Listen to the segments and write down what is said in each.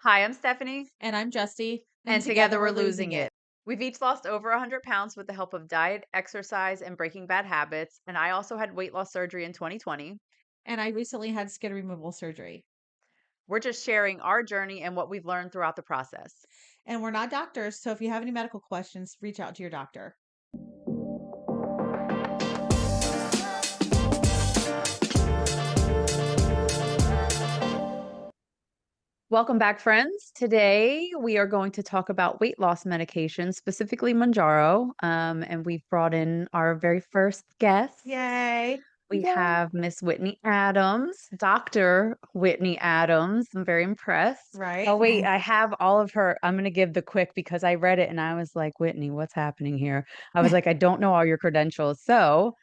Hi, I'm Stephanie, And I'm Justy. and together we're losing it. We've each lost over 100 pounds with the help of diet, exercise, and breaking bad habits. And I also had weight loss surgery in 2020. And I recently had skin removal surgery. We're just sharing our journey and what we've learned throughout the process. And we're not doctors, so if you have any medical questions, reach out to your doctor. Welcome back, friends. Today we are going to talk about weight loss medication, specifically Mounjaro. And we've brought in our very first guest. Yay. We Yay. have Miss Whitney Adams, Dr. Whitney Adams. I'm very impressed. Right. Oh, wait, I have all of her. I'm going to give the quick because I read it and I was like, Whitney, what's happening here? I was like, I don't know all your credentials. So,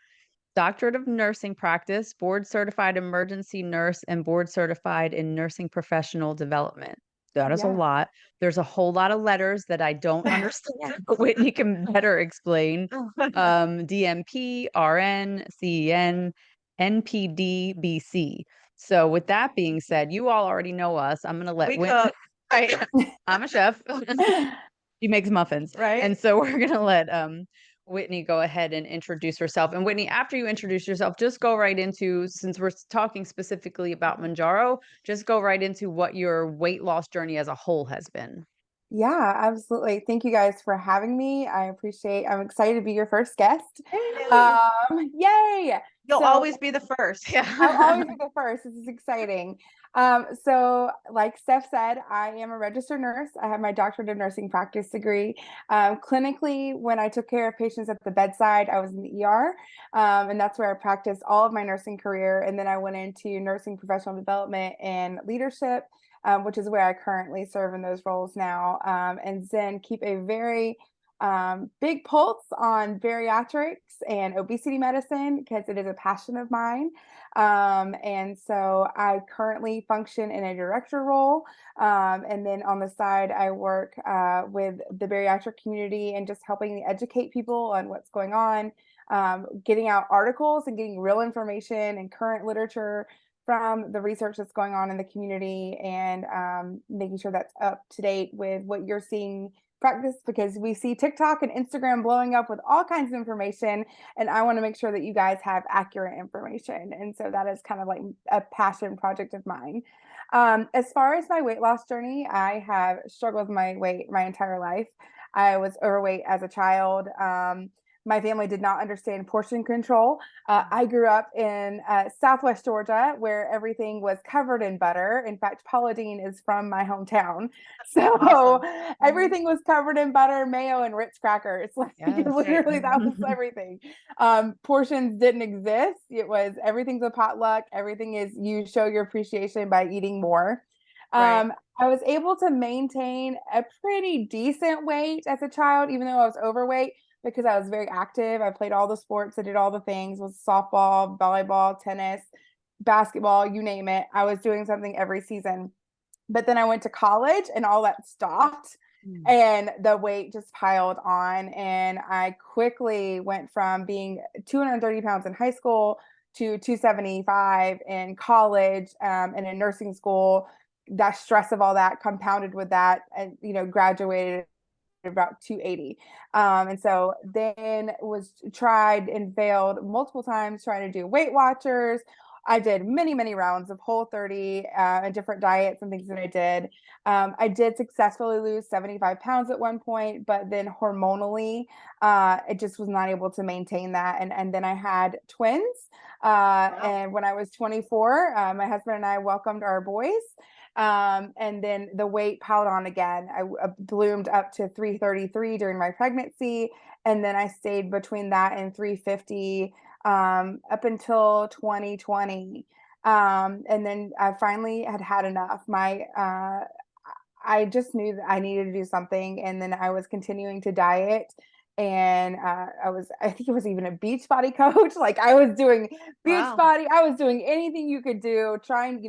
Doctorate of Nursing Practice, board certified emergency nurse, and board certified in nursing professional development. That is a Yeah. lot. There's a whole lot of letters that I don't understand, but Whitney can better explain. DMP, RN, CEN, NPD, BC. So, with that being said, you all already know us. I'm going to let We Whitney. cook. Right. I'm a chef. She makes muffins. Right. And so we're gonna let Whitney go ahead and introduce herself. And Whitney, after you introduce yourself, just go right into, since we're talking specifically about Manjaro, just go right into what your weight loss journey as a whole has been. Yeah, absolutely. Thank you guys for having me. I'm excited to be your first guest. Yay. Yay! You'll So always be the first. I'll Yeah. always be the first. This is exciting. So like Steph said, I am a registered nurse. I have my doctorate of nursing practice degree. Clinically, when I took care of patients at the bedside, I was in the ER, and that's where I practiced all of my nursing career. And then I went into nursing professional development and leadership, which is where I currently serve in those roles now, and then keep a very big pulse on bariatrics and obesity medicine because it is a passion of mine. And so I currently function in a director role. And then on the side, I work with the bariatric community and just helping educate people on what's going on, getting out articles and getting real information and current literature from the research that's going on in the community, and making sure that's up to date with what you're seeing practice, because we see TikTok and Instagram blowing up with all kinds of information, and I want to make sure that you guys have accurate information. And so that is kind of like a passion project of mine. As far as my weight loss journey, I have struggled with my weight my entire life. I was overweight as a child. My family did not understand portion control. I grew up in Southwest Georgia, where everything was covered in butter. In fact, Paula Deen is from my hometown. So Awesome. everything was covered in butter, mayo, and Ritz crackers. Like Yes. literally, that was everything. Portions didn't exist. It was everything's a potluck. Everything is you show your appreciation by eating more. Right. I was able to maintain a pretty decent weight as a child, even though I was overweight, because I was very active. I played all the sports. I did all the things, was softball, volleyball, tennis, basketball, you name it. I was doing something every season. But then I went to college and all that stopped, Mm. and the weight just piled on. And I quickly went from being 230 pounds in high school to 275 in college, and in nursing school. That stress of all that compounded with that, and graduated about 280. And so then was tried and failed multiple times trying to do Weight Watchers. I did many rounds of Whole30 and different diets and things that I did. I did successfully lose 75 pounds at one point, but then hormonally, it just was not able to maintain that. And then I had twins. Wow. And when I was 24, my husband and I welcomed our boys. And then the weight piled on again. I bloomed up to 333 during my pregnancy. And then I stayed between that and 350 up until 2020. And then I finally had enough. I just knew that I needed to do something. And then I was continuing to diet. And I think it was even a beach body coach. Like I was doing beach Wow. body. I was doing anything you could do, trying,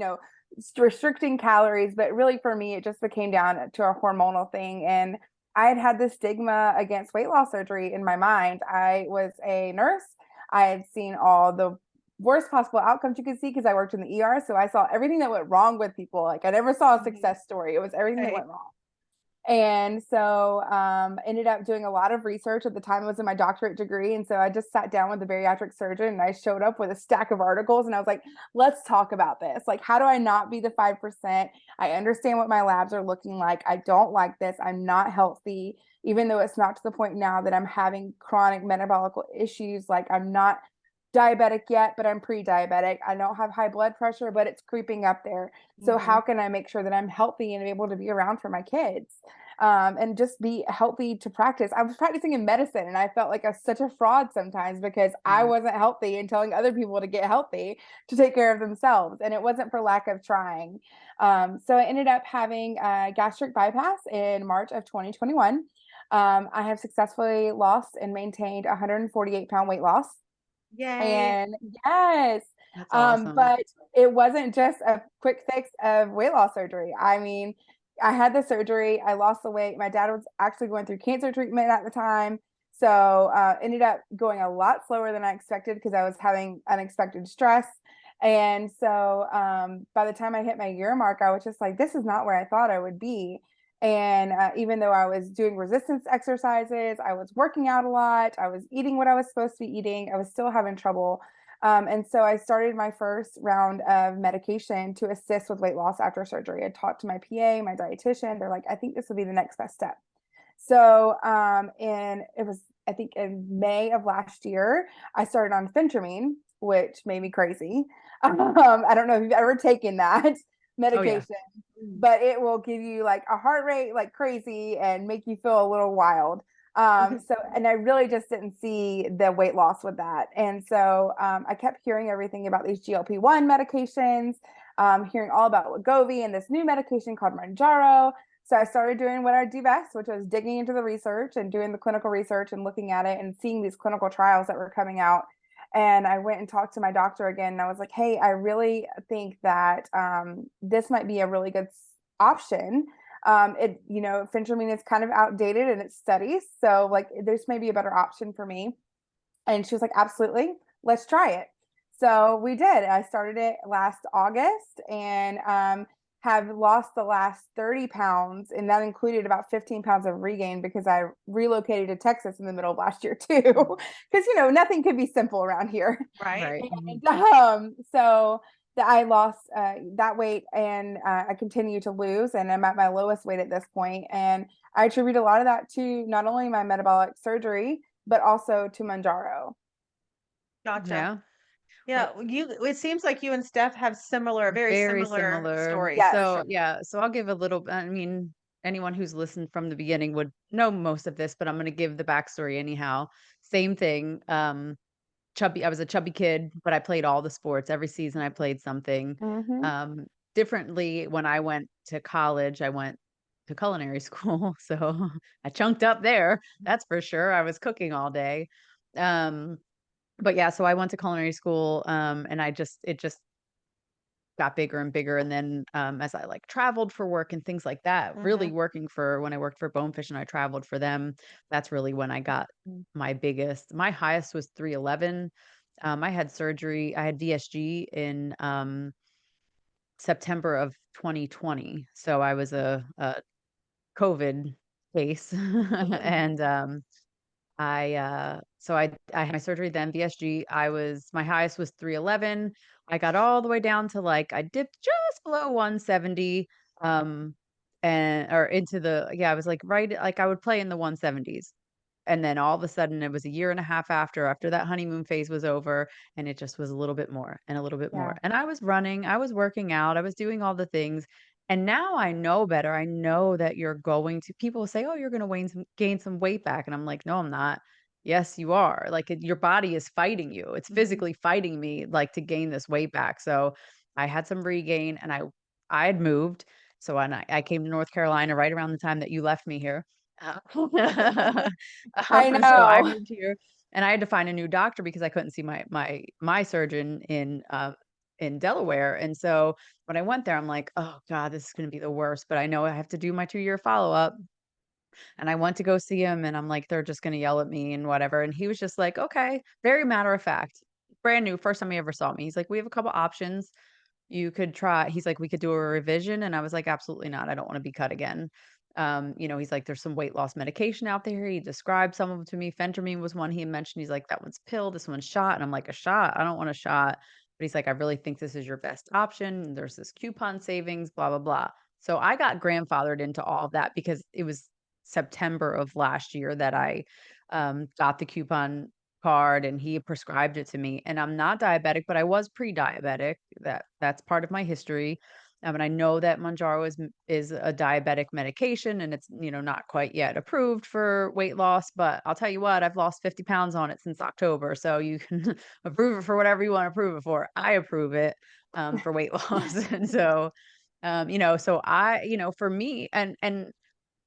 restricting calories. But really for me, it just came down to a hormonal thing. And I had this stigma against weight loss surgery in my mind. I was a nurse. I had seen all the worst possible outcomes you could see because I worked in the ER. So I saw everything that went wrong with people. Like I never saw a success story. It was everything that Right. went wrong. And so ended up doing a lot of research. At the time I was in my doctorate degree. And so I just sat down with the bariatric surgeon and I showed up with a stack of articles and I was like, let's talk about this. Like, how do I not be the 5%? I understand what my labs are looking like. I don't like this. I'm not healthy, even though it's not to the point now that I'm having chronic metabolic issues. Like I'm not diabetic yet, but I'm pre-diabetic. I don't have high blood pressure, but it's creeping up there. So how can I make sure that I'm healthy and able to be around for my kids? And just be healthy to practice. I was practicing in medicine and I felt like such a fraud sometimes because I Mm. wasn't healthy and telling other people to get healthy to take care of themselves. And it wasn't for lack of trying. So I ended up having a gastric bypass in March of 2021. I have successfully lost and maintained 148-pound weight loss. Yay. And yes, That's awesome. but it wasn't just a quick fix of weight loss surgery. I mean, I had the surgery, I lost the weight. My dad was actually going through cancer treatment at the time. So ended up going a lot slower than I expected because I was having unexpected stress. And so by the time I hit my year mark, I was just like, this is not where I thought I would be. And even though I was doing resistance exercises, I was working out a lot, I was eating what I was supposed to be eating, I was still having trouble. And so I started my first round of medication to assist with weight loss after surgery. I talked to my PA, my dietitian. They're like, I think this will be the next best step. So, and it was, I think in May of last year, I started on phentermine, which made me crazy. I don't know if you've ever taken that Oh yeah. medication, but it will give you like a heart rate like crazy and make you feel a little wild. So, and I really just didn't see the weight loss with that. And so I kept hearing everything about these GLP-1 medications, hearing all about Wegovy and this new medication called Mounjaro. So I started doing what I do best, which was digging into the research and doing the clinical research and looking at it and seeing these clinical trials that were coming out. And I went and talked to my doctor again. And I was like, hey, I really think that this might be a really good option. Phentermine is kind of outdated in its studies. So like this may be a better option for me. And she was like, absolutely, let's try it. So we did. I started it last August and have lost the last 30 pounds. And that included about 15 pounds of regain because I relocated to Texas in the middle of last year too. Because, nothing could be simple around here. Right. Right. And so that I lost that weight and I continue to lose and I'm at my lowest weight at this point. And I attribute a lot of that to not only my metabolic surgery, but also to Mounjaro. Gotcha. Yeah. Yeah. It seems like you and Steph have very Very similar similar. stories for Yes. So, sure. yeah, so I'll give a little I mean, anyone who's listened from the beginning would know most of this, but I'm gonna give the backstory anyhow. Same thing. Chubby I was a chubby kid, but I played all the sports. Every season I played something. Mm-hmm. Differently when I went to college, I went to culinary school, so I chunked up there, that's for sure. I was cooking all day. Um, but yeah, so I went to culinary school, and it just got bigger and bigger, and then, as I, like, traveled for work and things like that, really Hmm. working for when I worked for Bonefish and I traveled for them, that's really when I got my highest was 311. I had surgery I had VSG in, September of 2020, so I was a COVID case, and, I had my surgery then, VSG, my highest was 311. I got all the way down to, like, I dipped just below 170, um, or into I was, like, I would play in the 170s. And then all of a sudden, it was a year and a half after that honeymoon phase was over, and it just was a little bit more and a little bit more. Yeah. And I was running, I was working out, I was doing all the things. And now I know better. I know that people say, "Oh, you're gonna gain some weight back." And I'm like, "No, I'm not." Yes, you are. Like your body is fighting you. It's Hmm. physically fighting me like to gain this weight back. So I had some regain and I had moved. So I came to North Carolina right around the time that you left me here. Uh, I so I know. moved here and I had to find a new doctor because I couldn't see my surgeon in Delaware. And so when I went there, I'm like, "Oh god, this is gonna be the worst," but I know I have to do my 2-year follow-up. And I went to go see him and I'm like, "They're just gonna yell at me and whatever." And he was just like, "Okay," very matter of fact. brand new, first time he ever saw me. He's like, "We have a couple options. You could try." He's like, "We could do a revision," and I was like, "Absolutely not. I don't wanna be cut again." He's like, "There's some weight loss medication out there." He described some of them to me. Phentermine was one he had mentioned. He's like, "That one's pill, this one's shot." And I'm like, "A shot? I don't want a shot." But he's like, "I really think this is your best option. There's this coupon savings, blah, blah, blah." So I got grandfathered into all of that because it was September of last year that I, got the coupon card and he prescribed it to me, and I'm not diabetic, but I was pre-diabetic. That's part of my history. And I know that Mounjaro is a diabetic medication and it's, not quite yet approved for weight loss, but I'll tell you what, I've lost 50 pounds on it since October. So you can approve it for whatever you want to approve it for. I approve it for weight loss. And so so for me and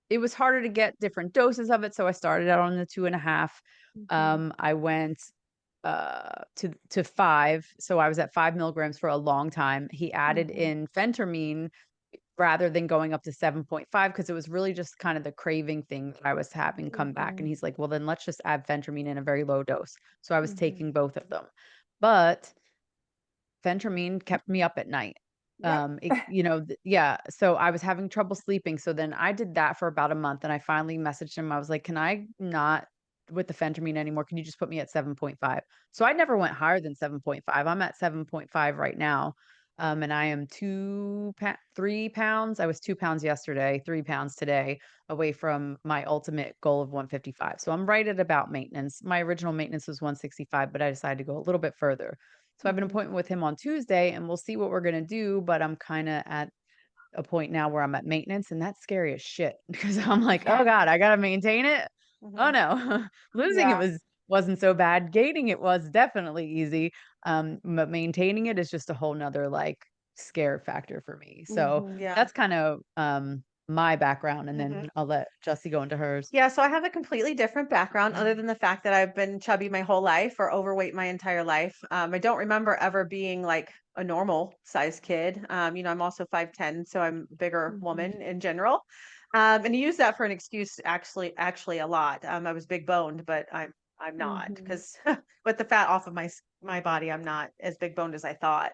it was harder to get different doses of it, so I started out on the 2.5. Mhm. I went, to 5, so I was at 5 milligrams for a long time. He added Mhm. in phentermine rather than going up to 7.5 because it was really just kind of the craving thing that I was having come back, and Mhm. he's like, "Well, then let's just add phentermine in a very low dose." So I was Mhm. taking both of them. But Phentermine kept me up at night. Yep. Yeah, so I was having trouble sleeping, so then I did that for about a month, and I finally messaged him, I was like, "Can I not with the Phentermine anymore? Can you just put me at 7.5?" So I never went higher than 7.5, I'm at 7.5 right now, and I am 3 pounds, I was 2 pounds yesterday, 3 pounds today, away from my ultimate goal of 155, so I'm right at about maintenance. My original maintenance was 165, but I decided to go a little bit further. So I have an Mhm. appointment with him on Tuesday and we'll see what we're gonna do, but I'm kinda at a point now where I'm at maintenance and that's scary as shit because I'm like, Yeah. "Oh god, I gotta maintain it? Oh Mhm. no." Losing it Yeah. wasn't so bad. Gaining it was definitely easy. But maintaining it is just a whole 'nother, like, scare factor for me. So Mhm. Yeah. that's kind of, my background, and Mhm. then I'll let Jessie go into hers. Yeah, so I have a completely different background other than the fact that I've been chubby my whole life or overweight my entire life. I don't remember ever being like a normal size kid. I'm also 5'10", so I'm a bigger Mhm. woman in general. And I use that for an excuse actually a lot. I was big boned, but I'm not Mhm. because with the fat off of my body, I'm not as big boned as I thought.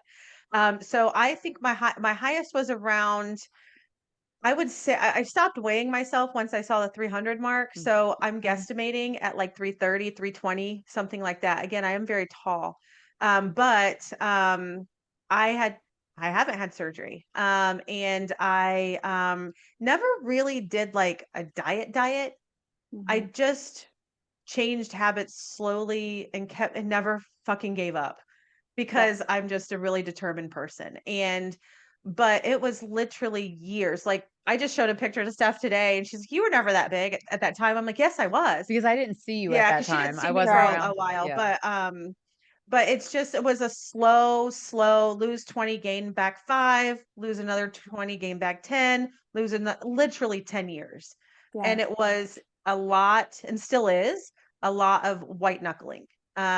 So I think my highest was around I would say I stopped weighing myself once I saw the 300 mark, Mm, so I'm Mhm. guesstimating at like 330, 320, something like that. Again, I am very tall. But I had I haven't had surgery. And I never really did like a diet. I Mhm. just changed habits slowly and kept and never fucking gave up Yep. because I'm just a really determined person. But it was literally years. Like I just showed a picture to Steph today and she's like, "You were never that big at that time." I'm like, "Yes, I was." because I didn't see you at Yeah, that because she didn't time. I see me wasn't for Right. a around. while. Yeah. But it was a slow lose 20, gain back 5, lose another 20, gain back 10, literally 10 years. Yeah. And it was a lot and still is a lot of white knuckling.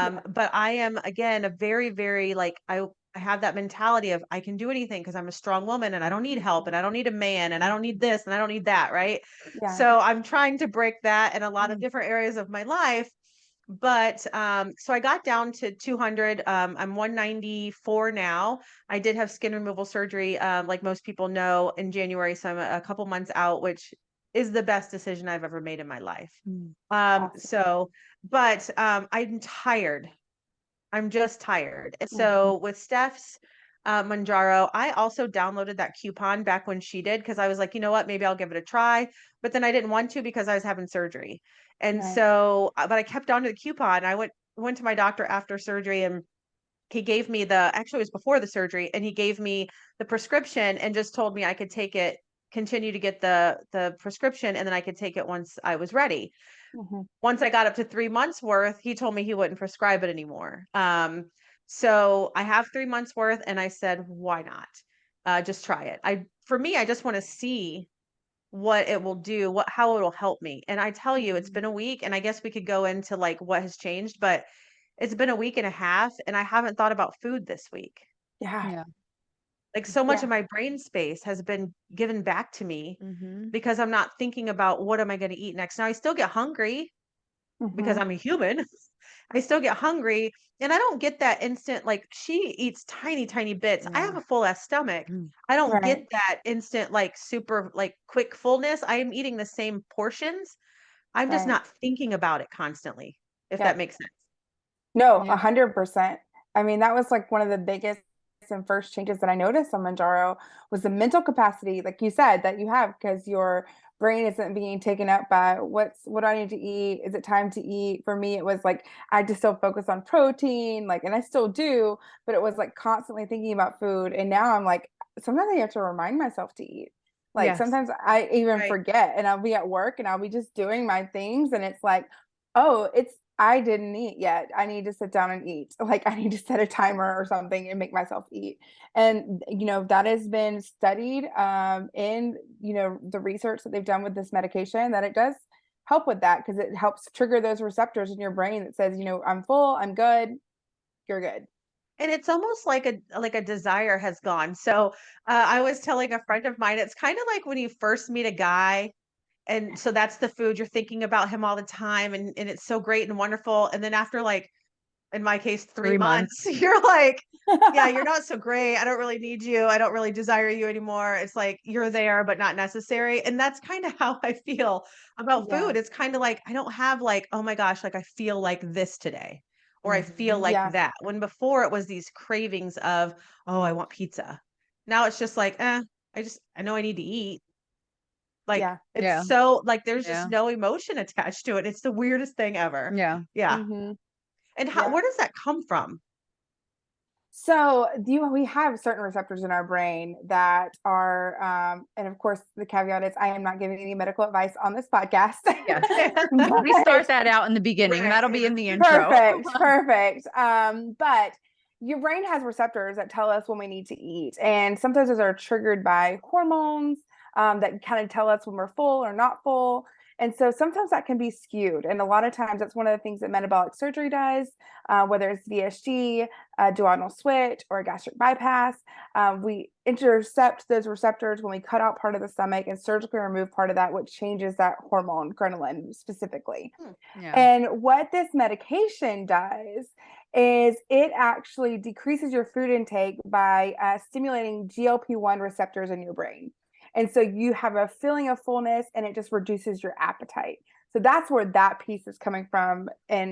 Yeah. But I am again a very, very like I have that mentality of I can do anything because I'm a strong woman and I don't need help Mhm. and I don't need a man and I don't need this and I don't need that, right? Yeah. So I'm trying to break that in a lot of Mhm. different areas of my life. But so I got down to 200. I'm 194 now. I did have skin removal surgery, like most people know, in January. So I'm a couple months out, which is the best decision I've ever made in my life. Mm. Um, Awesome. so, but I'm tired. I'm just tired. And Mhm. so with Steph's Manjaro, I also downloaded that coupon back when she did because I was like, you know what, maybe I'll give it a try. But then I didn't want to because I was having surgery. And Right. so, but I kept on to the coupon. I went to my doctor after surgery and he gave me the actually it was before the surgery and he gave me the prescription and just told me I could take it, continue to get the prescription, and then I could take it once I was ready. Mhm. Once I got up to 3 months worth, he told me he wouldn't prescribe it anymore. So I have 3 months worth and I said, "Why not? Just try it." For me, I just wanna see what it will do, how it'll help me. And I tell you, it's Mhm. been a week, and I guess we could go into, like, what has changed, but it's been a week and a half, and I haven't thought about food this week. Yeah. Yeah. Like, so much of Yeah. my brain space has been given back to me Mhm. because I'm not thinking about what am I gonna eat next. Now I still get hungry because Mhm. I'm a human. I still get hungry, and I don't get that instant, like she eats tiny, tiny bits. I have Yeah. a full ass stomach. Mm. I don't get Right. that instant, like super, like quick fullness. I am eating the same portions. I'm just Right. not thinking about it constantly, if that Yep. makes sense. No, Yeah. 100%. I mean, that was like one of the biggest and first changes that I noticed on Manjaro was the mental capacity, like you said, that you have because your brain isn't being taken up by what do I need to eat? Is it time to eat? For me, it was like I just still focus on protein, like, and I still do, but it was like constantly thinking about food. And now I'm like, sometimes I have to remind myself to eat. Like Yes. sometimes I even Right. forget and I'll be at work and I'll be just doing my things and it's like, oh, it's I didn't eat yet. I need to sit down and eat. Like I need to set a timer or something and make myself eat. And that has been studied in the research that they've done with this medication that it does help with that because it helps trigger those receptors in your brain that says, I'm full, I'm good, you're good. And it's almost like a desire has gone. So I was telling a friend of mine, it's kind of like when you first meet a guy, and so that's the food you're thinking about him all the time, and it's so great and wonderful. And then after, like, in my case, 3 3 months. months, you're like, "Yeah, you're not so great. I don't really need you. I don't really desire you anymore." It's like you're there, but not necessary. And that's kind of how I feel about Yeah. food. It's kind of like I don't have like, "Oh my gosh, like I feel like this today." Or I feel Mhm. like Yeah. that. When before it was these cravings of, "Oh, I want pizza." Now it's just like, I know I need to eat. Like Yeah. it's Yeah. so like there's just Yeah. no emotion attached to it. It's the weirdest thing ever. Yeah. Yeah. Hmm. And how Yeah. where does that come from? So we have certain receptors in our brain that are, and of course, the caveat is I am not giving any medical advice on this podcast, Yes. We but start that out in the beginning. Right. That'll be in the intro. perfect, perfect. But your brain has receptors that tell us when we need to eat, and sometimes those are triggered by hormones that kind of tell us when we're full or not full. And so sometimes that can be skewed. And a lot of times that's one of the things that metabolic surgery does, whether it's VSG, duodenal switch, or a gastric bypass. We intercept those receptors when we cut out part of the stomach and surgically remove part of that, which changes that hormone, ghrelin specifically. Hmm. Yeah. And what this medication does is it actually decreases your food intake by stimulating GLP-1 receptors in your brain. And so you have a feeling of fullness and it just reduces your appetite. So that's where that piece is coming from in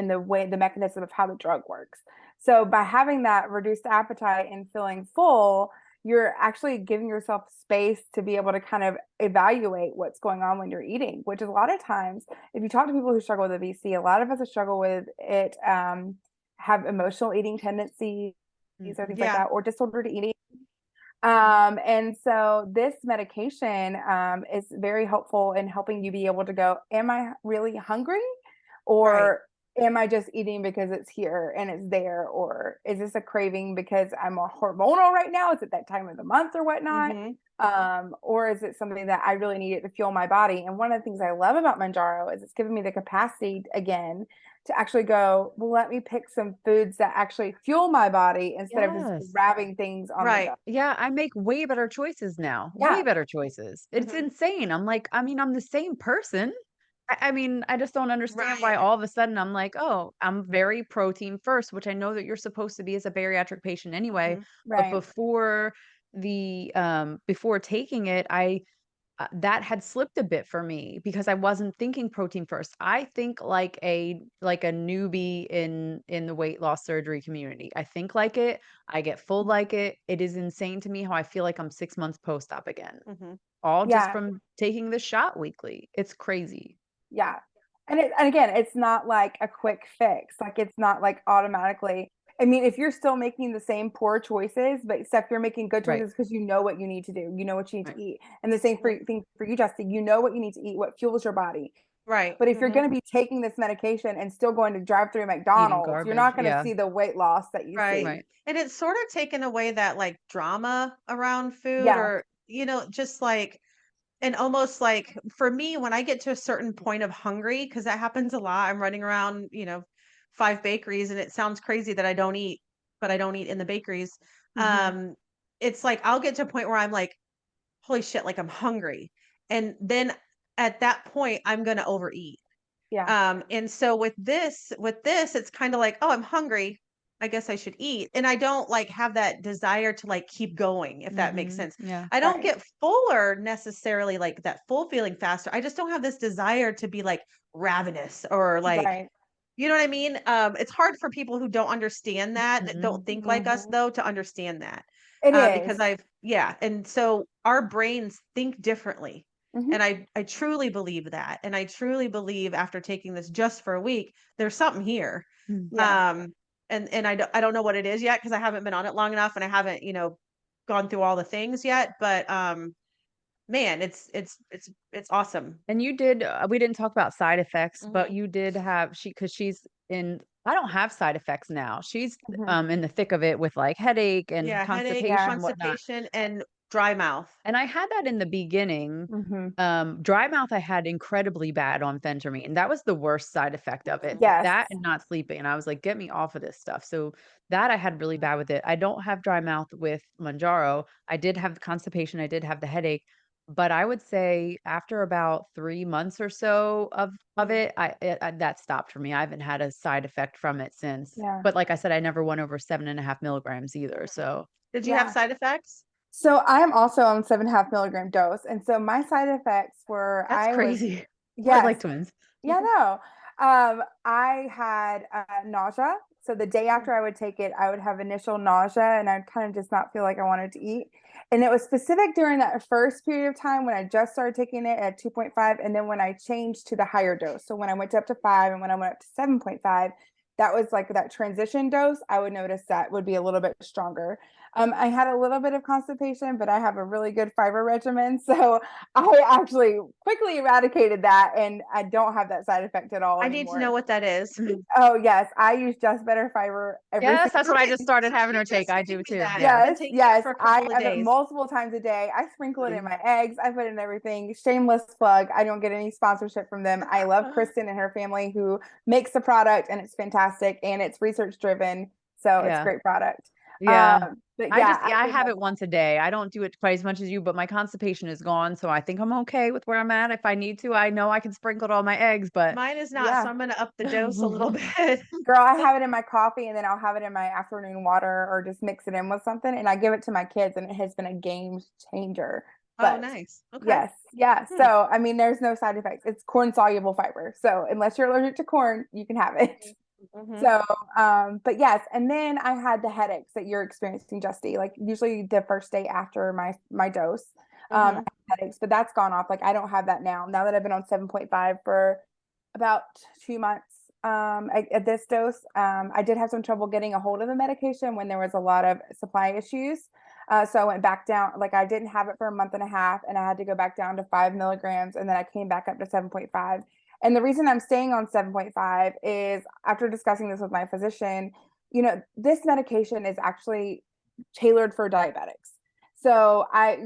the way the mechanism of how the drug works. So by having that reduced appetite and feeling full, you're actually giving yourself space to be able to kind of evaluate what's going on when you're eating, which is a lot of times, if you talk to people who struggle with obesity, a lot of us that struggle with it have emotional eating tendencies or Mhm. things like Yeah. that, or disordered eating. And so this medication is very helpful in helping you be able to go, am I really hungry? Right. Or am I just eating because it's here and it's there? Or is this a craving because I'm a hormonal right now? Is it that time of the month or whatnot? Mhm. Or is it something that I really needed to fuel my body? And one of the things I love about Manjaro is it's given me the capacity again to actually go, well, let me pick some foods that actually fuel my body instead of just Yes. grabbing things on the Right. go. Yeah, I make way better choices now. Way Yeah. better choices. It's Mhm. insane. I'm like, I mean, I'm the same person. I mean, I just don't understand why Right. all of a sudden I'm like, oh, I'm very protein first, which I know that you're supposed to be as a bariatric patient anyway. Mhm. But Right. before taking it, that had slipped a bit for me because I wasn't thinking protein first. I think like a newbie in the weight loss surgery community. I think like it. I get full like it. It is insane to me how I feel like I'm 6 months post-op again. Mhm. All just Yeah. from taking the shot weekly. It's crazy. Yeah. And again, it's not like a quick fix. Like it's not like automatically. I mean, if you're still making the same poor choices, but except you're making good Right. choices because you know what you need to do, you know what you need Right. to eat. And the same thing for you, Justin. You know what you need to eat, what fuels your body. Right. But if you're Mhm. going to be taking this medication and still going to drive through Eating McDonald's, you're garbage. not going to Yeah. see the weight loss that you Right. see. Right. And it's sort of taken away that like drama around food, Yeah. or just like, and almost like for me, when I get to a certain point of hungry, because that happens a lot, I'm running around, 5 bakeries, and it sounds crazy that I don't eat, but I don't eat in the bakeries. Hmm. It's like I'll get to a point where I'm like, holy shit, like I'm hungry. And then at that point, I'm gonna overeat. And so with this, it's kind of like, oh, I'm hungry. I guess I should eat. And I don't like have that desire to like keep going, if that makes sense. Yeah. I don't Right. get fuller necessarily, like that full feeling faster. I just don't have this desire to be like ravenous or like, Right. you know what I mean? It's hard for people who don't understand that don't think like us Mhm. though, to understand that. It Because is. yeah. And so our brains think differently. Mhm. And I truly believe that. And I truly believe after taking this just for a week, there's something here. Mm. Yeah. Um, and I don't know what it is yet because I haven't been on it long enough and I haven't, gone through all the things yet. But man, it's awesome. And you did we didn't talk about side effects, but Mhm. you did have because she's in I don't have side effects now. She's Mhm. in the thick of it with like headache and Yeah, headache, Yeah. constipation and whatnot. constipation, and dry mouth. And I had that in the beginning. Mhm. Dry mouth I had incredibly bad on phentermine. That was the worst side effect of it. Mhm. Yes. That and not sleeping. And I was like, get me off of this stuff. So that I had really bad with it. I don't have dry mouth with Mounjaro. I did have the constipation. I did have the headache. But I would say after about 3 months or so of Mhm. it, that stopped for me. I haven't had a side effect from it since. Yeah. But like I said, I never went over 7.5 milligrams either. So Did you have Yeah. side effects? So I am also on 7.5 milligram dose. And so my side effects were that's crazy. We're yes, like twins. yeah, no. I had nausea. So the day after I would take it, I would have initial nausea and I'd kind of just not feel like I wanted to eat. And it was specific during that first period of time when I just started taking it at 2.5. And then when I changed to the higher dose. So when I went up to 5 and when I went up to 7.5, that was like that transition dose. I would notice that would be a little bit stronger. I had a little bit of constipation, but I have a really good fiber regimen. So I actually quickly eradicated that and I don't have that side effect at all I need to know anymore. what that is. Oh, yes. I use Just Better Fiber every Yes, single that's what I Okay, just started so having you her take. just I gave do me too. that. Yeah. I've been Yes, taking it yes. for a I couple of have it days. multiple times a day. I sprinkle it in Mhm. my eggs. I put it in everything. Shameless plug. I don't get any sponsorship from them. I love Kristen and her family who makes the product and it's fantastic and it's research driven. So it's a Yeah. great product. Yeah. But I yeah, just I yeah, I did have have it once a day. I don't do it quite as much as you, but my constipation is gone, so I think I'm okay with where I'm at. If I need to, I know I can sprinkle it on my eggs, but Mine is not, so yeah. I'm gonna up the dose a little bit. Girl, I have it in my coffee and then I'll have it in my afternoon water or just mix it in with something and I give it to my kids and it has been a game changer. Oh, But nice. Okay. yes, yeah. Hmm. So, I mean, there's no side effects. It's corn soluble fiber. So, unless you're allergic to corn, you can have it. Mm-hmm. So, but yes, and then I had the headaches that you're experiencing, Justy. Like usually the first day after my dose, I Mm-hmm. had headaches, but that's gone off. Like I don't have that now. Now that I've been on 7.5 for about 2 months, at this dose, I did have some trouble getting a hold of the medication when there was a lot of supply issues. So I went back down, like I didn't have it for a month and a half, and I had to go back down to 5 milligrams, and then I came back up to 7.5. And the reason I'm staying on 7.5 is after discussing this with my physician, this medication is actually tailored for diabetics. So I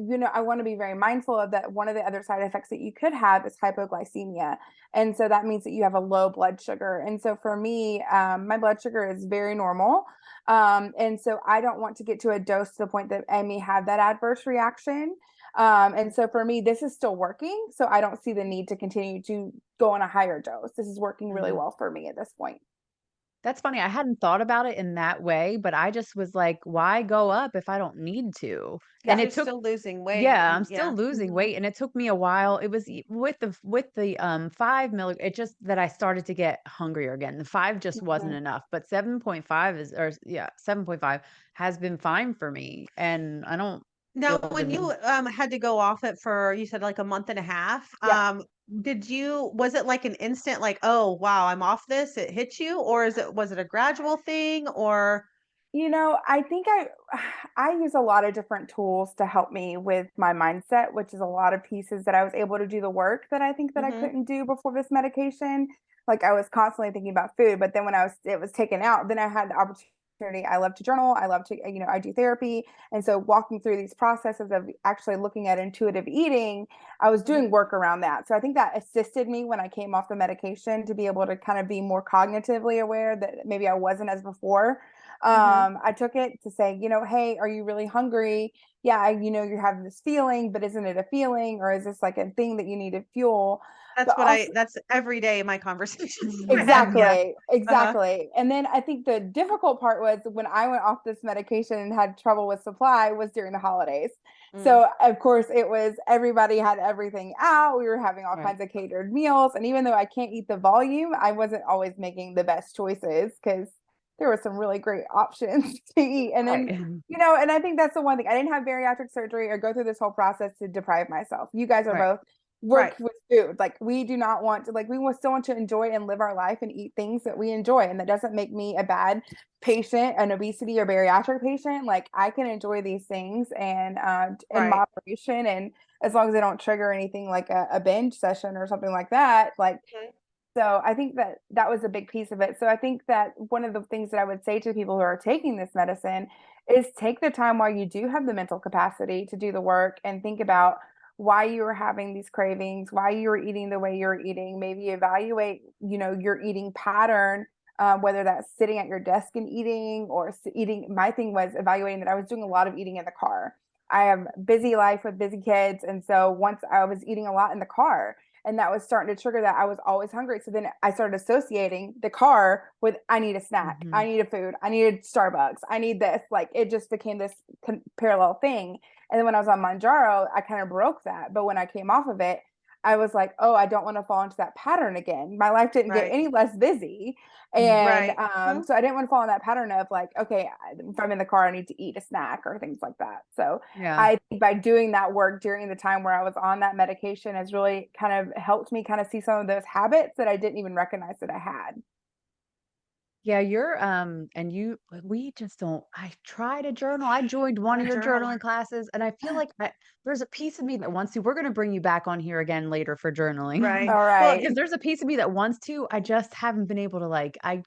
want to be very mindful of that. One of the other side effects that you could have is hypoglycemia. And so that means that you have a low blood sugar. And so for me, my blood sugar is very normal. And so I don't want to get to a dose to the point that I may have that adverse reaction. And so for me, this is still working. So I don't see the need to continue to go on a higher dose. This is working really Mhm. well for me at this point. That's funny. I hadn't thought about it in that way, but I just was like, why go up if I don't need to? And Because Yeah. you're it took still losing weight yeah, I'm and still yeah. losing Mhm. weight and it took me a while. It was with the 5 it just that I started to get hungrier again. The 5 just wasn't Mhm. enough, but 7.5 7.5 has been fine for me and I don't Now, feel when the you had to go off it for, you said like a month and a half, Yeah. was it like an instant like, oh wow, I'm off this, it hit you, or was it a gradual thing or I think I use a lot of different tools to help me with my mindset, which is a lot of pieces that I was able to do the work that I think that I mm-hmm, couldn't do before this medication. Like I was constantly thinking about food, but then when it was taken out, then I had the opportunity. I love to journal. I love to, I do therapy. And so walking through these processes of actually looking at intuitive eating, I was mm-hmm, doing work around that. So I think that assisted me when I came off the medication to be able to kind of be more cognitively aware that maybe I wasn't as before. mm-hmm, I took it to say, hey, are you really hungry? yeah, you're having this feeling, but isn't it a feeling, or is this like a thing that you need to fuel? But also, That's every day in my conversations in my head. Yeah. exactly, Uh-huh. exactly. And then I think the difficult part was when I went off this medication and had trouble with supply was during the holidays. Mm, So of course it was everybody had everything out. We were having all Right. kinds of catered meals. And even though I can't eat the volume, I wasn't always making the best choices because there were some really great options to eat. And then, Right. and I think that's the one thing. I didn't have bariatric surgery or go through this whole process to deprive myself. You guys are Right. both right. work with food. Like we do not want to, like we still want to enjoy and live our life and eat things that we enjoy. And that doesn't make me a bad patient, an obesity or bariatric patient. Like I can enjoy these things and in Right. moderation, and as long as they don't trigger anything like a binge session or something like that. Like Mhm. so I think that that was a big piece of it. So I think that one of the things that I would say to people who are taking this medicine is take the time while you do have the mental capacity to do the work and think about why you are having these cravings, why you are eating the way you're eating. Maybe evaluate, your eating pattern, whether that's sitting at your desk and eating or eating. My thing was evaluating that I was doing a lot of eating in the car. I have busy life with busy kids, and so once I was eating a lot in the car, and that was starting to trigger that I was always hungry. So then I started associating the car with I need a snack, Hmm. I need a food, I needed Starbucks, I need this. Like it just became this parallel thing. And then when I was on Mounjaro, I kind of broke that. But when I came off of it, I was like, oh, I don't want to fall into that pattern again. My life didn't get Right. any less busy. And Right. Mhm. so I didn't want to fall in that pattern of like, okay, if I'm in the car, I need to eat a snack or things like that. So Yeah. I think by doing that work during the time where I was on that medication has really kind of helped me kind of see some of those habits that I didn't even recognize that I had. Yeah, you're and you we just don't I try to journal. I joined one Not of a your journaler. journaling classes and I feel like there's a piece of me that wants to. We're going to bring you back on here again later for journaling. Right. All Well, right. Because there's a piece of me that wants to. I just haven't been able to I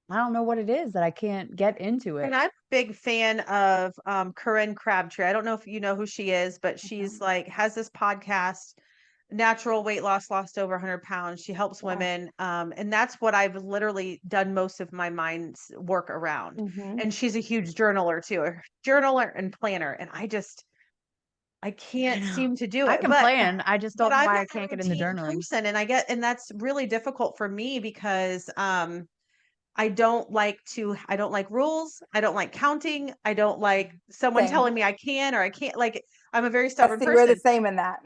don't know what it is that I can't get into it. and I'm a big fan of Corinne Crabtree. I don't know if you know who she is, but she's Mhm. like has this podcast, natural weight loss, lost over 100 pounds. She helps Yeah. women. And that's what I've literally done most of my mind's work around. Hmm. And she's a huge journaler too, a journaler and planner. And I I can't know. seem to do I it. can plan. I just But don't know I'm why not I a can't get in the routine journaling. person and that's really difficult for me because I don't like rules. I don't like counting. I don't like someone Same. telling me I can or I can't. Like I'm a very Yes, stubborn see, we're the person. same in that.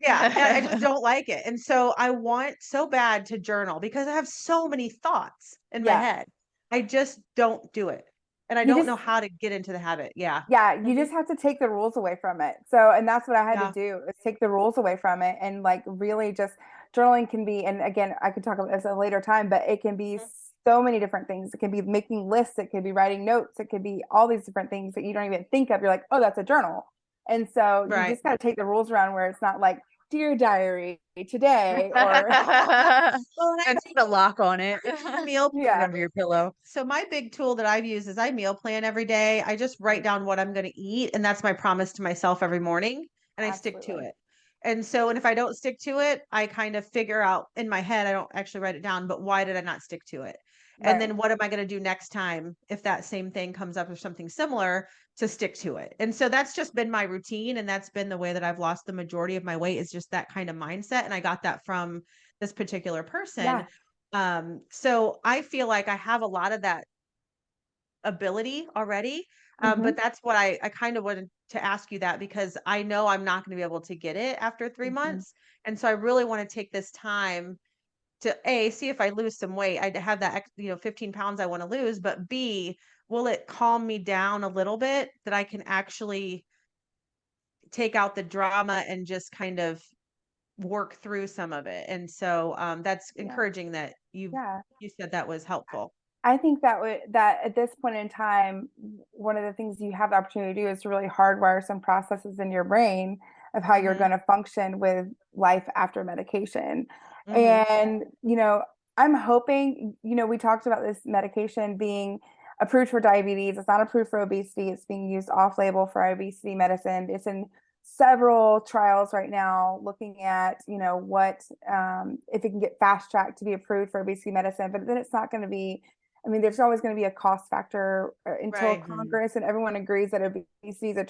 Yeah, I just don't like it. And so I want so bad to journal because I have so many thoughts in my Yeah. head. I just don't do it. And I You don't just know how to get into the habit. Yeah. Yeah, you Mhm. just have to take the rules away from it. So, and that's what I had to Yeah. do is take the rules away from it and like really just journaling can be, and again, I could talk about this at a later time, but it can be Mhm. so many different things. It can be making lists, it could be writing notes, it could be all these different things that you don't even think of. You're like, oh, that's a journal. And so you Right. just got to take the rules around where it's not like, dear diary today, or Well, and I And put a lock on it. meal Put it yeah, under your pillow. So my big tool that I've used is I meal plan every day. I just write down what I'm going to eat, and that's my promise to myself every morning, and I stick to absolutely. it. And if I don't stick to it, I kind of figure out in my head, I don't actually write it down, but why did I not stick to it? And Right. then what am I going to do next time if that same thing comes up or something similar to stick to it? And so that's just been my routine, and that's been the way that I've lost the majority of my weight is just that kind of mindset. And I got that from this particular person. Yeah. So I feel like I have a lot of that ability already. Hmm. But that's what I kind of wanted to ask you that because I know I'm not going to be able to get it after three Hmm. months. And so I really want to take this time to A, see if I lose some weight. I have that, 15 pounds I want to lose, but B, will it calm me down a little bit that I can actually take out the drama and just kind of work through some of it. And so that's Yeah. encouraging that Yeah. you said that was helpful. I think that at this point in time, one of the things you have the opportunity to do is to really hardwire some processes in your brain of how you're Hmm. going to function with life after medication. Hmm. And, I'm hoping, we talked about this medication being approved for diabetes. It's not approved for obesity. It's being used off label for obesity medicine. It's in several trials right now looking at, what if it can get fast tracked to be approved for obesity medicine, but then it's not going to be I mean, there's always going to be a cost factor until Right. Congress and everyone agrees that obesity is a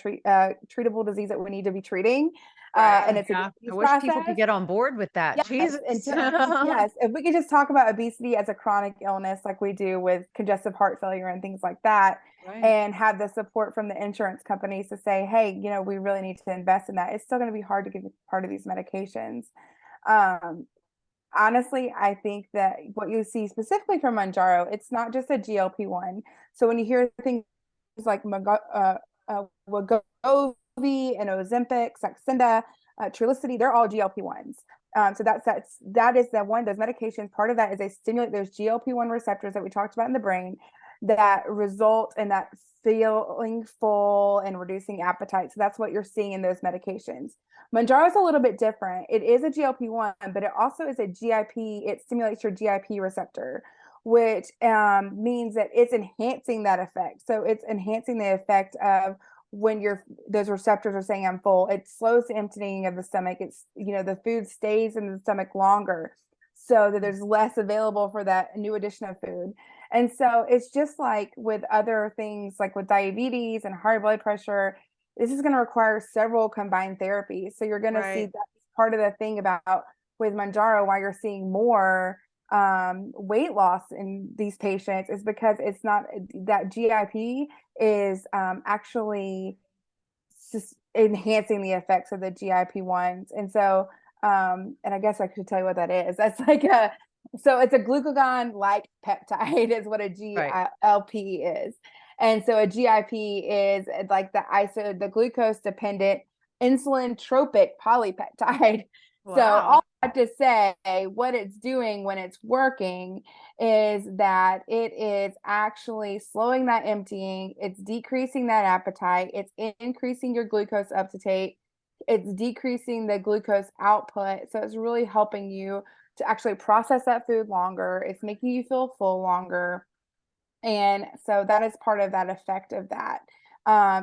treatable disease that we need to be treating. Right. And it's a Yeah. I disease wish people could process. get on board with that. Yes, Jesus. yes. If we could just talk about obesity as a chronic illness, like we do with congestive heart failure and things like that, Right. and have the support from the insurance companies to say, hey, we really need to invest in that. It's still going to be hard to get part of these medications. Um, Honestly, I think that what you see specifically from Mounjaro, it's not just a GLP-1. So when you hear things like Wegovy and Ozempic, Saxenda, Trulicity, they're all GLP-1s. So that is the one, those medications, part of that is they stimulate those GLP-1 receptors that we talked about in the brain that result in that feeling full and reducing appetite. So that's what you're seeing in those medications. Mounjaro is a little bit different. It is a GLP-1, but it also is a GIP. It stimulates your GIP receptor, which means that it's enhancing that effect. So it's enhancing the effect of when those receptors are saying I'm full. It slows the emptying of the stomach. It's the food stays in the stomach longer, so that there's less available for that new addition of food. And so it's just like with other things, like with diabetes and high blood pressure, this is going to require several combined therapies. So you're going to see Right. that's part of the thing about with Mounjaro, why you're seeing more weight loss in these patients is because it's not that GIP is actually just enhancing the effects of the GIP-1s. And so, and I guess I could tell you what that is. That's like so it's a glucagon-like peptide is what a Right. GLP is. And so a GIP is like the glucose dependent insulin tropic polypeptide. So Wow. all I have to say, what it's doing when it's working is that it is actually slowing that emptying, it's decreasing that appetite, it's increasing your glucose uptake, it's decreasing the glucose output. So it's really helping you to actually process that food longer. It's making you feel full longer. And so that is part of that effect of that.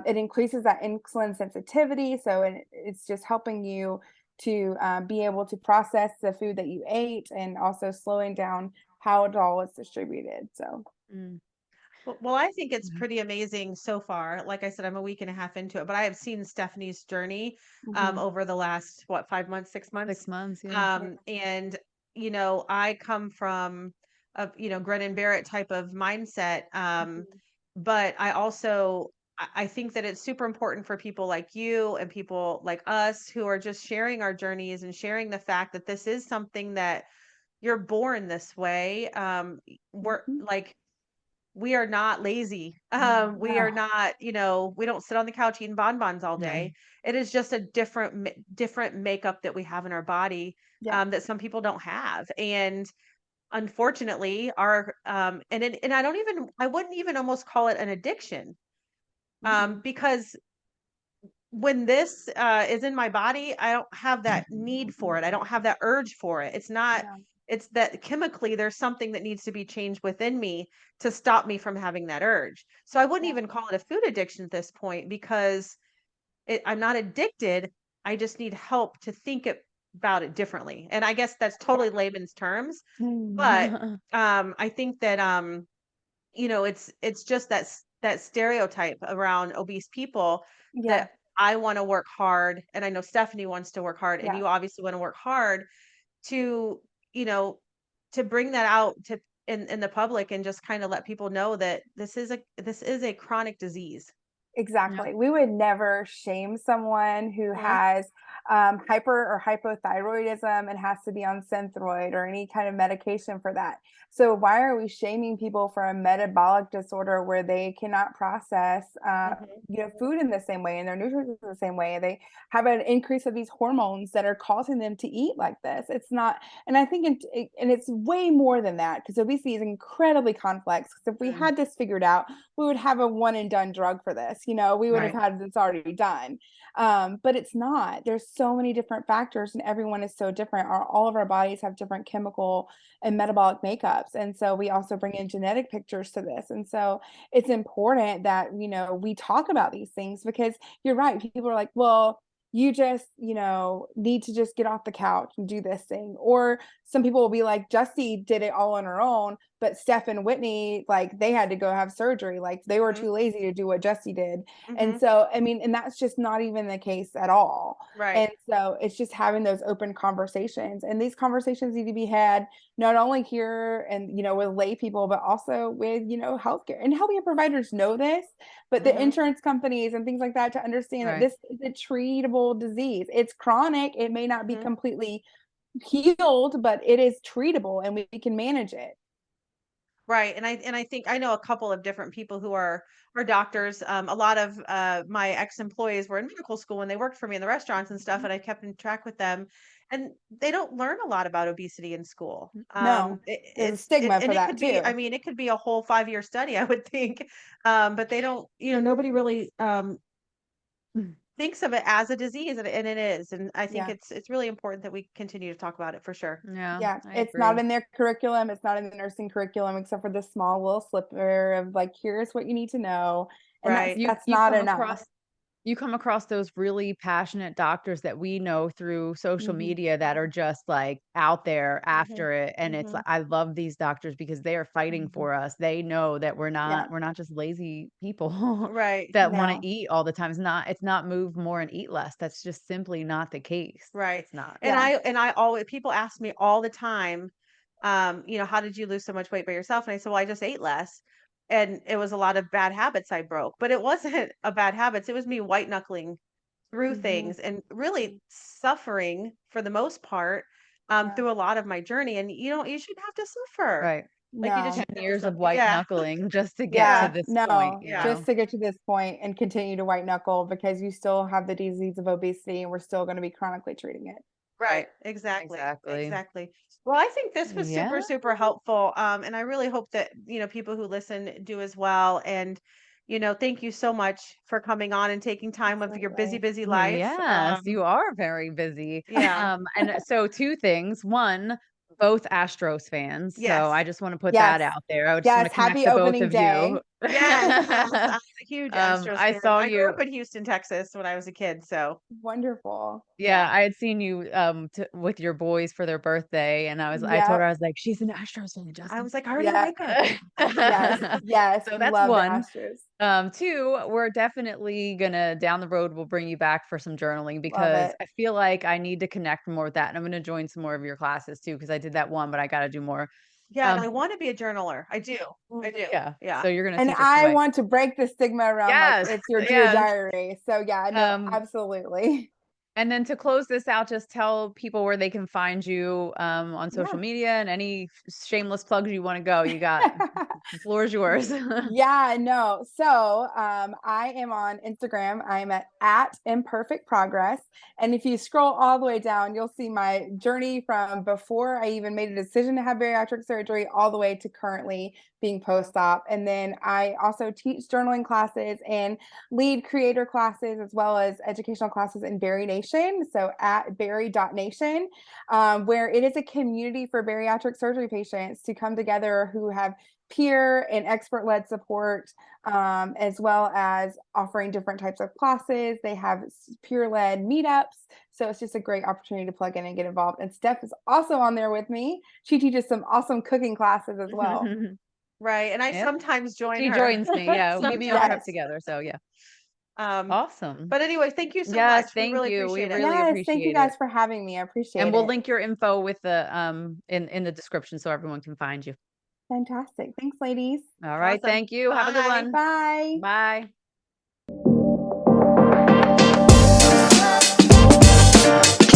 It increases that insulin sensitivity. So it's just helping you to be able to process the food that you ate and also slowing down how it all is distributed. So, Mm. Well, I think it's Yeah. pretty amazing so far. Like I said, I'm a week and a half into it, but I have seen Stephanie's journey mhm. over the last, what, 5 months, 6 months. 6 months. Yeah. And I come from a Gren and Barrett type of mindset. Mhm. But I also I think that it's super important for people like you and people like us who are just sharing our journeys and sharing the fact that this is something that you're born this way. We're Mhm. like we are not lazy. We are No. not, we don't sit on the couch eating bonbons all No. day. It is just a different makeup that we have in our body Yeah. that some people don't have. And unfortunately, our and I wouldn't even almost call it an addiction. Mhm. Because when this is in my body, I don't have that need for it. I don't have that urge for it. Yeah. It's that chemically there's something that needs to be changed within me to stop me from having that urge. So I wouldn't Yeah. even call it a food addiction at this point because I'm not addicted. I just need help to about it differently. And I guess that's totally layman's terms, but I think that it's just that stereotype around obese people Yeah. that I want to work hard, and I know Stephanie wants to work hard, and Yeah. you obviously want to work hard to, you know, to bring that out to in the public and just kind of let people know that this is a chronic disease. Yeah. Exactly. We would never shame someone who Mhm. has hyper or hypothyroidism and has to be on Synthroid or any kind of medication for that. So why are we shaming people for a metabolic disorder where they cannot process, Mhm. food in the same way and their nutrients in the same way? They have an increase of these hormones that are causing them to eat like this. It's not, and I think, and it's way more than that because obesity is incredibly complex. Because if we Mm. had this figured out, we would have a one and done drug for this. We would have Right. had this already done. But it's not. There's so many different factors, and everyone is so different. All of our bodies have different chemical and metabolic makeups. And so we also bring in genetic pictures to this. And so it's important that, we talk about these things because you're right. People are like, well, you just, need to just get off the couch and do this thing. Or some people will be like, Justy did it all on her own, but Steph and Whitney, like they had to go have surgery. Like they were Mhm. too lazy to do what Justy did. And Mhm. so, I mean, and that's just not even the case at all. Right. And so it's just having those open conversations. And these conversations need to be had not only here and, with lay people, but also with, healthcare. And healthcare providers know this, but the Mhm. insurance companies and things like that to understand that Right. this is a treatable disease. It's chronic. It may not be Mhm. completely healed, but it is treatable and we can manage it. Right. And I think I know a couple of different people who are doctors. A lot of my ex-employees were in medical school when they worked for me in the restaurants and stuff, and I kept in track with them. And they don't learn a lot about obesity in school. No, there's a stigma for And it that could be, I too. mean, it could be a whole 5-year study, I would think. But they don't, nobody really thinks of it as a disease, and it is. And I think Yeah. it's really important that we continue to talk about it for sure. Yeah, Yeah, I it's not agree. in their curriculum. It's not in the nursing curriculum, except for this small little slipper of like, here's what you need to know, and that's Right. You that's you not come enough. across you come across those really passionate doctors that we know through social Mhm. media that are just like out there Mhm. after it. And it's Mhm. I love these doctors because they are fighting Mhm. for us. They know that Yeah. we're not just lazy people Right. that want No. to eat all the time. It's not move more and eat less. That's just simply not the case. Right. It's not. Yeah. And I always people ask me all the time, how did you lose so much weight by yourself? And I said, well, I just ate less. And it was a lot of bad habits I broke, but it wasn't a bad habits. It was me white knuckling through Mhm. things and really suffering for the most part, Yeah. through a lot of my journey. And you shouldn't have to suffer. Right. Like you just 10 shouldn't have to years of suffer. white Yeah. knuckling just to get to Yeah, Yeah. this point, no, you Yeah. just know? to get to this point and continue to white knuckle because you still have the disease of obesity and we're still going to be chronically treating it. Right. Right. Exactly. Exactly. Exactly. Well, I think this was Yeah. super, super helpful. And I really hope that, people who listen do as well. And, thank you so much for coming on and taking time of your busy, Absolutely. busy life. Yes, you are very busy. Yeah. And so 2 things. 1, both Astros fans, so I Yes. just wanna put that Yes. out there. I just wanna Yes. connect Happy the both opening of you. day. Yes. Yes. I'm a huge Astros I fan. saw I grew you up in Houston, Texas when I was a kid. So Wonderful. Yeah, yeah. I had seen you, t with your boys for their birthday, and I told her, Yep. I was like, "She's an Astros fan, I Justin." was like, I already Yep. like her. Yes. Yes. So that's Love the 1. Astros. 2, we're definitely gonna down the road, we'll bring you back for some journaling Love because it. I feel like I need to connect more with that, and I'm gonna join some more of your classes too because I did that one, but I gotta do more. Yeah. And Um, I want to be a journaler. I do. I do. yeah, Yeah. so you're gonna And teach us the I way. want to break the stigma around like Yes, it's your dear yes. diary. So yeah, no, Um, absolutely. and then to close this out, just tell people where they can find you, on social Yeah. media and any shameless plugs you wanna go. You got the floor is yours. Yeah, no. So I am on Instagram. I'm at imperfect progress. And if you scroll all the way down, you'll see my journey from before I even made a decision to have bariatric surgery all the way to currently being post-op. And then I also teach journaling classes and lead creator classes as well as educational classes in Berry Nation. So at berry.nation, where it is a community for bariatric surgery patients to come together who have peer and expert led support, as well as offering different types of classes. They have peer led meetups. So it's just a great opportunity to plug in and get involved. And Steph is also on there with me. She teaches some awesome cooking classes as well. Right. And I Yep. sometimes join She her. joins me, yeah, we meet on prep Yes. Sometimes. together, so yeah. Um, Awesome. but anyway, thank you so Yes, much. We thank really you, we appreciate it. really Yes. Thank you appreciate it. guys for having me. I And appreciate we'll it. link your info with the, in the description so everyone can find you. Fantastic. Thanks, ladies. All right, Awesome. thank you, have a good Bye. one. Bye. Bye.